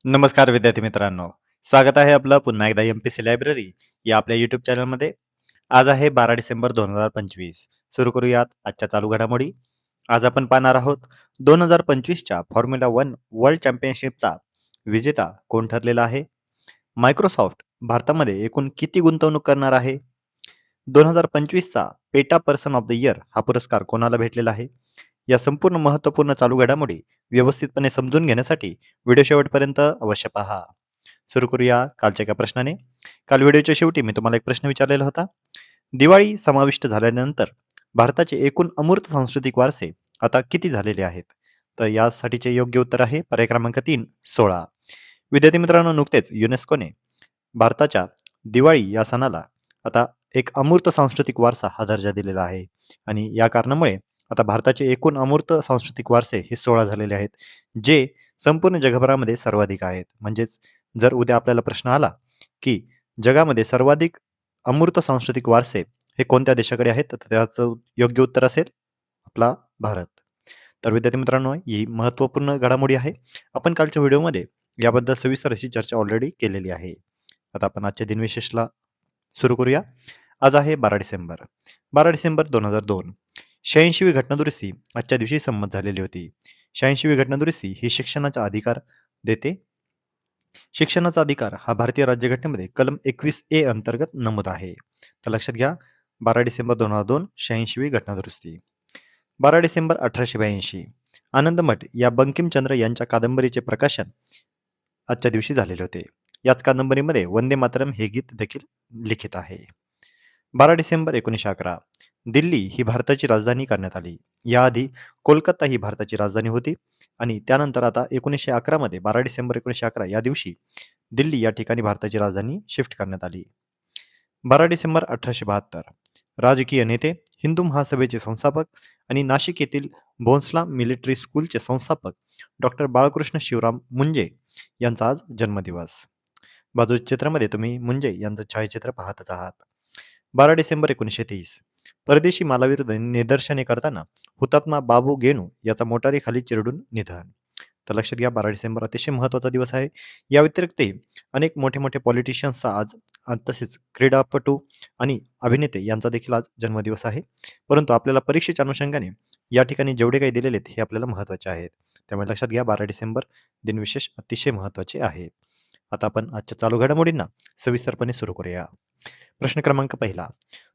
नमस्कार विद्यार्थी मित्रांनो. स्वागत आहे आपलं पुन्हा एकदा एम-पी-सी लायब्ररी या आपल्या यूट्यूब चॅनलमध्ये. आज आहे 12 डिसेंबर 2025. सुरू करूयात आजच्या चालू घडामोडी. आज आपण पाहणार आहोत 2025च्या फॉर्म्युला 1 वर्ल्ड चॅम्पियनशिपचा विजेता कोण ठरलेला आहे? मायक्रोसॉफ्ट भारतामध्ये एकूण किती गुंतवणूक करणार आहे? 2025चा PETA person of the year हा पुरस्कार कोणाला भेटलेला आहे? या संपूर्ण महत्त्वपूर्ण चालू घडामोडी व्यवस्थितपणे समजून घेण्यासाठी व्हिडिओ शेवटपर्यंत अवश्य पहा. सुरू करूया कालच्या एका प्रश्नाने. काल व्हिडिओच्या शेवटी मी तुम्हाला एक प्रश्न विचारलेला होता. दिवाळी समाविष्ट झाल्यानंतर भारताचे एकूण अमूर्त सांस्कृतिक वारसे आता किती झालेले आहेत? तर यासाठीचे योग्य उत्तर आहे पर्याय क्रमांक 3, 16. विद्यार्थी मित्रांनो, नुकतेच युनेस्कोने भारताच्या दिवाळी या सणाला आता एक अमूर्त सांस्कृतिक वारसा हा दर्जा दिलेला आहे आणि या कारणामुळे आता भारताचे एकूण अमूर्त सांस्कृतिक वारसे हे 16 झालेले आहेत, जे संपूर्ण जगभरामध्ये सर्वाधिक आहेत. म्हणजेच जर उद्या आपल्याला प्रश्न आला, की जगामध्ये सर्वाधिक अमूर्त सांस्कृतिक वारसे हे कोणत्या देशाकडे आहेत? तर त्याचं योग्य उत्तर असेल आपला भारत. तर विद्यार्थी मित्रांनो, ही महत्त्वपूर्ण घडामोडी आहे. आपण कालच्या व्हिडिओमध्ये याबद्दल सविस्तर अशी चर्चा ऑलरेडी केलेली आहे. आता आपण आजच्या दिनविशेषला सुरू करूया. आज आहे 12 डिसेंबर. 12 डिसेंबर 2002. 86वी घटनादुरुस्ती आजच्या दिवशी संमत झालेली होती. 86वी घटनादुरुस्ती ही शिक्षणाचा अधिकार देते. शिक्षणाचा अधिकार हा भारतीय राज्यघटनेमध्ये कलम 21A अंतर्गत नमूद आहे. तर लक्षात घ्या, 12 डिसेंबर 2002 86वी घटनादुरुस्ती. 12 डिसेंबर 1882 आनंदमठ या बंकिमचंद्र यांच्या कादंबरीचे प्रकाशन आजच्या दिवशी झालेले होते. याच कादंबरीमध्ये वंदे मातरम हे गीत देखील लिखित आहे. 12 डिसेंबर 1911 दिल्ली ही भारताची राजधानी करण्यात आली. याआधी कोलकाता ही भारताची राजधानी होती आणि त्यानंतर आता 1911 मध्ये 12 डिसेंबर 1911 या दिवशी दिल्ली या ठिकाणी भारताची राजधानी शिफ्ट करण्यात आली. 12 डिसेंबर 1872 राजकीय नेते, हिंदू महासभेचे संस्थापक आणि नाशिक येथील भोसला मिलिटरी स्कूलचे संस्थापक डॉक्टर बाळकृष्ण शिवराम मुंजे यांचा आज जन्मदिवस. बाजूच्या चित्रामध्ये तुम्ही मुंजे यांचं छायाचित्र पाहतच आहात. 12 डिसेंबर 1930 परदेशी मालाविरुद्ध निदर्शने करताना हुतात्मा बाबू गेनू याचा मोटारीखाली चिरडून निधन. तर लक्षात घ्या, 12 डिसेंबर अतिशय महत्त्वाचा दिवस आहे. या व्यतिरिक्तही अनेक मोठे मोठे पॉलिटिशियन्सचा आज तसेच क्रीडापटू आणि अभिनेते यांचा देखील आज जन्मदिवस आहे. परंतु आपल्याला परीक्षेच्या अनुषंगाने या ठिकाणी जेवढे काही दिलेले आहेत हे आपल्याला महत्त्वाचे आहेत. त्यामुळे लक्षात घ्या, 12 डिसेंबर दिनविशेष अतिशय महत्त्वाचे आहेत. आता आपण आजच्या चालू घडामोडींना सविस्तरपणे सुरू करूया. प्रश्न क्रमांक पहिला.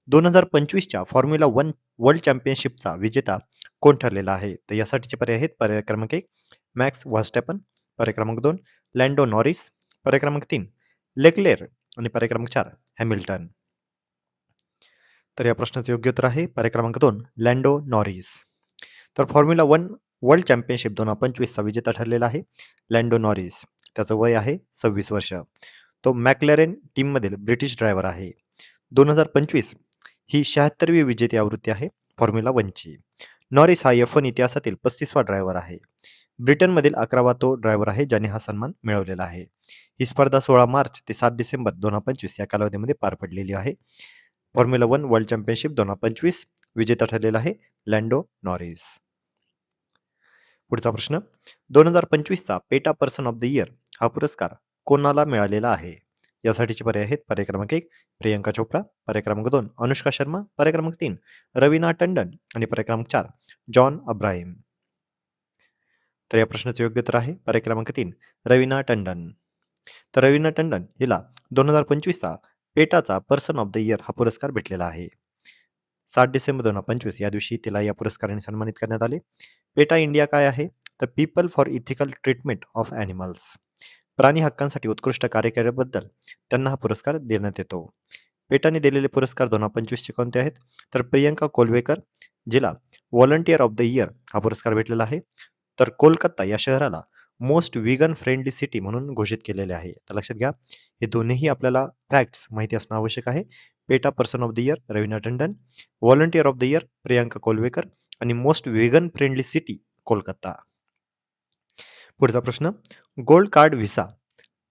2025च्या फॉर्म्युला 1 वर्ल्ड चॅम्पियनशिपचा विजेता कोण ठरलेला आहे? तर यासाठीचे पर्याय आहेत पर्याय क्रमांक 1 मॅक्स व्हर्स्टॅपन, पर्याय क्रमांक 2 लँडो नॉरिस, पर्याय क्रमांक 3 लेक्लेर आणि पर्याय क्रमांक 4 हॅमिल्टन. तर या प्रश्नाचं योग्य उत्तर आहे पर्याय क्रमांक 2 लँडो नॉरिस. तर फॉर्म्युला 1 वर्ल्ड चॅम्पियनशिप 2025चा विजेता ठरलेला आहे लँडो नॉरिस. त्याचं वय आहे 26 वर्ष. तो मॅक्लॅरेन टीममधील ब्रिटिश ड्रायव्हर आहे. 2025 ही 76वी विजेती आवृत्ती आहे फॉर्म्युला 1ची. नॉरिस हा F1 इतिहासातील 35वा ड्रायव्हर आहे. ब्रिटनमधील 11वा तो ड्रायव्हर आहे ज्याने हा सन्मान मिळवलेला आहे. ही स्पर्धा 16 मार्च ते 7 डिसेंबर 2025 या कालावधीमध्ये पार पडलेली आहे. फॉर्म्युला 1 वर्ल्ड चॅम्पियनशिप 2025 विजेता ठरलेला आहे लँडो नॉरिस. पुढचा प्रश्न. 2025चा PETA person of the year हा पुरस्कार कोणाला मिळालेला आहे? यासाठीचे पर्याय आहेत पर्याय क्रमांक 1 प्रियंका चोप्रा, पर्याय क्रमांक 2 अनुष्का शर्मा, पर्याय क्रमांक 3 रवीना टंडन आणि पर्याय क्रमांक 4 जॉन अब्राहिम. तर या प्रश्नाचे योग्य उत्तर आहे पर्याय क्रमांक 3 रवीना टंडन. तर रवीना टंडन हिला 2025चा पेटाचा पर्सन ऑफ द इयर हा पुरस्कार भेटलेला आहे. 7 डिसेंबर 2025 या दिवशी तिला या पुरस्काराने सन्मानित करण्यात आले. पेटा इंडिया काय आहे? तर people for ethical treatment of animals. प्राणी हक्कांसाठी उत्कृष्ट कार्य केल्याबद्दल त्यांना हा पुरस्कार देण्यात येतो. पेटाने दिलेले पुरस्कार 2025चे कोणते आहेत? तर प्रियंका कोलवेकर जिला व्हॉलंटियर ऑफ द इयर हा पुरस्कार भेटलेला आहे. तर कोलकाता या शहराला मोस्ट व्हीगन फ्रेंडली सिटी म्हणून घोषित केलेले आहे. तर लक्षात घ्या, हे दोन्हीही आपल्याला फॅक्ट्स माहिती असणं आवश्यक आहे. PETA person of the year Raveena Tandon, volunteer of the year Priyanka Kolwekar आणि most vegan friendly city Kolkata. पुढचा प्रश्न. गोल्ड कार्ड व्हिसा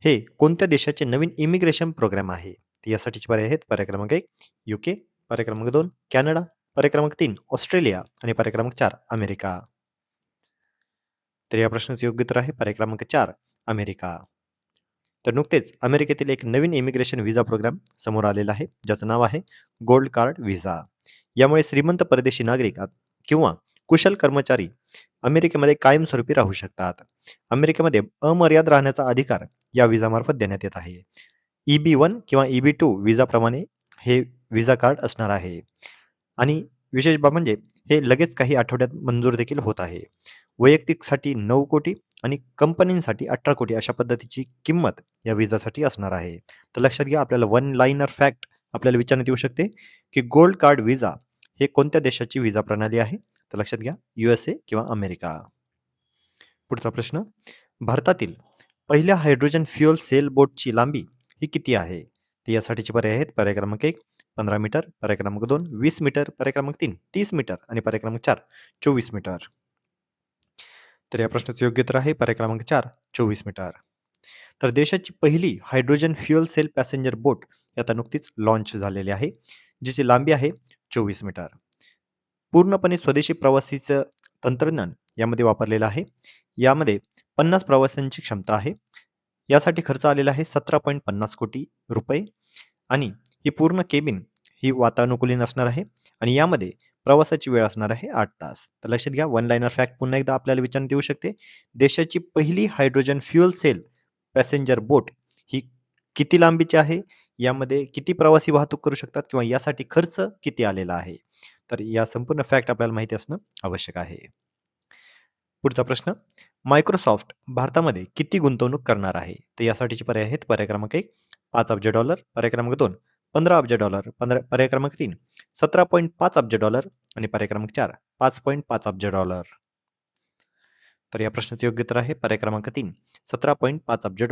हे कोणत्या देशाचे नवीन इमिग्रेशन प्रोग्राम आहे? यासाठीचे पर्याय आहेत पर्याय क्रमांक 1 UK, पर्याय क्रमांक 2 कॅनडा, पर्याय क्रमांक 3 ऑस्ट्रेलिया आणि पर्याय क्रमांक 4 अमेरिका. तर या प्रश्नाचे योग्य उत्तर आहे पर्याय क्रमांक 4 अमेरिका. तर नुकतेच अमेरिकेतील एक नवीन इमिग्रेशन व्हिसा प्रोग्राम समोर आलेला आहे, ज्याचं नाव आहे गोल्ड कार्ड व्हिसा. यामुळे श्रीमंत परदेशी नागरिक किंवा कुशल कर्मचारी अमेरिकेमध्ये कायमस्वरूपी राहू शकतात. अमेरिकेमध्ये अमर्याद राहण्याचा अधिकार या व्हिसामार्फत देण्यात येत आहे. EB-1 किंवा EB-2 व्हिसाप्रमाणे हे व्हिसा कार्ड असणार आहे. आणि विशेष बाब म्हणजे हे लगेच काही आठवड्यात मंजूर देखील होत आहे. वैयक्तिकसाठी 9 कोटी आणि कंपनींसाठी 18 कोटी अशा पद्धतीची किंमत या व्हिसासाठी असणार आहे. तर लक्षात घ्या, आपल्याला वन लाइनर फॅक्ट आपल्याला विचारण्यात येऊ शकते, की गोल्ड कार्ड व्हिसा हे कोणत्या देशाची व्हिसा प्रणाली आहे? तर लक्षात घ्या, USA किंवा अमेरिका. पुढचा प्रश्न, भारतातील पहिल्या हायड्रोजन फ्युएल सेल बोटची लांबी ही किती आहे? तर यासाठीचे पर्याय आहेत: पर्याय क्रमांक 1 15 मीटर, पर्याय क्रमांक 2 20 मीटर, पर्याय क्रमांक 3 30 मीटर आणि पर्याय क्रमांक 4 24 मीटर. तर या प्रश्नाचं योग्य उत्तर आहे पर्याय क्रमांक 4 24 मीटर. तर देशाची पहिली हायड्रोजन फ्युएल सेल पॅसेंजर बोट आता नुकतीच लॉन्च झालेली आहे, जिची लांबी आहे 24 मीटर. पूर्णपणे स्वदेशी प्रवासीचं तंत्रज्ञान यामध्ये वापरलेलं आहे. यामध्ये 50 प्रवाशांची क्षमता आहे. यासाठी खर्च आलेला आहे 17.50 कोटी रुपये आणि ही पूर्ण केबिन ही वातानुकूलित असणार आहे आणि यामध्ये प्रवासाची वेळ असणार आहे 8 तास. तर लक्षात घ्या, वन लाइनर फॅक्ट पुन्हा एकदा आपल्याला विचारण्यात येऊ शकते. देशाची पहिली हायड्रोजन फ्युएल सेल पॅसेंजर बोट ही किती लांबीची आहे? यामध्ये किती प्रवासी वाहतूक करू शकतात किंवा यासाठी खर्च किती आलेला आहे? तर या संपूर्ण फॅक्ट आपल्याला माहिती असणं आवश्यक आहे. पुढचा प्रश्न, मायक्रोसॉफ्ट भारतामध्ये किती गुंतवणूक करणार आहे? तर यासाठीचे पर्याय आहेत: पर्याय क्रमांक 1 $5 अब्ज, पर्याय क्रमांक 2 $15 अब्ज, पर्याय क्रमांक 3 $17.5 अब्ज आणि पर्याय क्रमांक 4 $5.5 अब्ज. तर या प्रश्नाचे योग्य उत्तर आहे पर्याय क्रमांक 3 $17.5 अब्ज.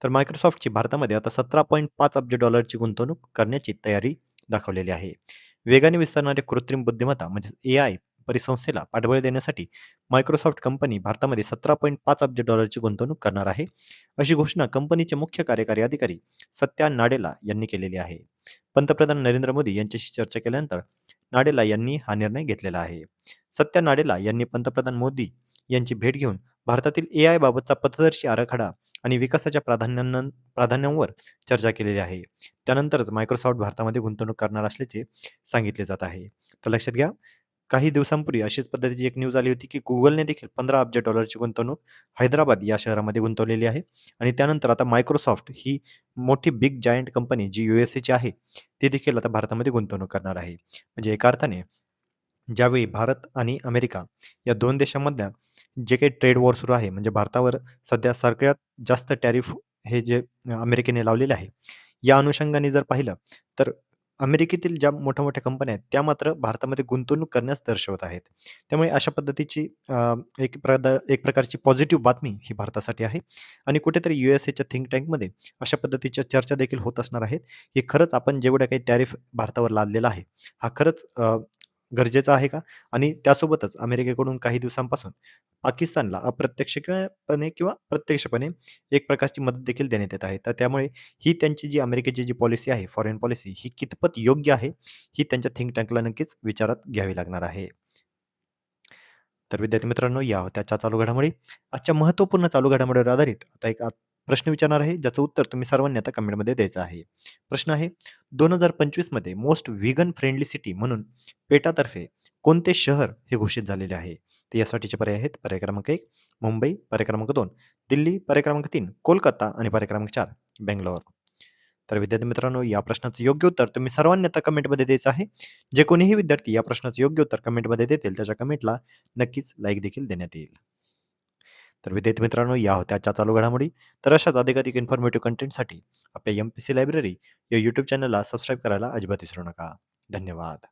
तर मायक्रोसॉफ्टची भारतामध्ये आता $17.5 अब्ज गुंतवणूक करण्याची तयारी दाखवलेली आहे. वेगाने विस्तारणारे कृत्रिम बुद्धिमत्ता म्हणजे AI परिसंस्थेला पाठबळ देण्यासाठी मायक्रोसॉफ्ट कंपनी भारतामध्ये $17.5 अब्ज गुंतवणूक करणार आहे, अशी घोषणा कंपनीचे मुख्य कार्यकारी अधिकारी सत्या नाडेला यांनी केलेली आहे. पंतप्रधान नरेंद्र मोदी यांच्याशी चर्चा केल्यानंतर नाडेला यांनी हा निर्णय घेतलेला आहे. सत्या नाडेला यांनी पंतप्रधान मोदी यांची भेट घेऊन भारतातील AI बाबतचा पथदर्शी आराखडा आणि विकासाच्या प्राधान्यांवर चर्चा केलेली आहे. त्यानंतरच मायक्रोसॉफ्ट भारतामध्ये गुंतवणूक करणार असल्याचे सांगितले जात आहे. तर लक्षात घ्या, काही दिवसांपूर्वी अशीच पद्धतीची एक न्यूज आली होती, की Googleने देखील $15 अब्ज गुंतवणूक हैदराबाद या शहरामध्ये गुंतवलेली आहे आणि त्यानंतर आता मायक्रोसॉफ्ट ही मोठी बिग जायंट कंपनी जी USAची आहे, ती देखील आता भारतामध्ये गुंतवणूक करणार आहे. म्हणजे एका अर्थाने ज्यावेळी भारत आणि अमेरिका या 2 देशांमधल्या जे काही ट्रेड वॉर सुरू आहे, म्हणजे भारतावर सध्या सगळ्यात जास्त टॅरिफ हे जे अमेरिकेने लावलेले आहे, या अनुषंगाने जर पाहिलं तर अमेरिकेतील ज्या मोठ्या-मोठ्या कंपन्या आहेत, त्या मात्र भारतामध्ये गुंतवणूक करण्यास दर्शवत आहेत. त्यामुळे अशा पद्धतीची एक प्रकारची पॉझिटिव्ह बातमी ही भारतासाठी आहे आणि कुठेतरी USAच्या थिंक टँकमध्ये अशा पद्धतीच्या चर्चा देखील होत असणार आहेत, की खरंच आपण जेवढं काही टॅरिफ भारतावर लादलेला आहे, हा खरंच गरजेचा आहे का? आणि त्यासोबतच अमेरिकेकडून काही दिवसांपासून पाकिस्तानला अप्रत्यक्षपणे किंवा प्रत्यक्षपणे एक प्रकारची मदत देखील देण्यात येत आहे. तर त्यामुळे ही त्यांची जी अमेरिकेची जी पॉलिसी आहे, फॉरेन पॉलिसी ही कितपत योग्य आहे, ही त्यांच्या थिंक टँकला नक्कीच विचारात घ्यावी लागणार आहे. तर विद्यार्थी मित्रांनो, या होत्या आजच्या चालू घडामोडी. आजच्या महत्त्वपूर्ण चालू घडामोडीवर आधारित आता एक प्रश्न विचारणार आहे, ज्याचं उत्तर तुम्ही सर्वांनी आता कमेंटमध्ये द्यायचं आहे. प्रश्न आहे, 2025 मध्ये मोस्ट व्हीगन फ्रेंडली सिटी म्हणून पेटातर्फे कोणते शहर हे घोषित झालेले आहे? तर यासाठीचे पर्याय आहेत: पर्याय क्रमांक 1 मुंबई, पर्याय क्रमांक 2 दिल्ली, पर्याय क्रमांक 3 कोलकाता आणि पर्याय क्रमांक 4 बेंगलोर. तर विद्यार्थी मित्रांनो, या प्रश्नाचं योग्य उत्तर तुम्ही सर्वांनी आता कमेंटमध्ये द्यायचं आहे. जे कोणीही विद्यार्थी या प्रश्नाचं योग्य उत्तर कमेंटमध्ये देतील, त्याच्या कमेंटला नक्कीच लाईक देखील देण्यात येईल. तर विद्यार्थी मित्रांनो, या होत्या आजच्या चालू घडामोडी. तर अशाच अधिकाधिक इन्फॉर्मेटिव्ह कंटेंटसाठी आपल्या MPC लायब्ररी या यूट्यूब चॅनलला सबस्क्राईब करायला अजिबात विसरू नका. धन्यवाद.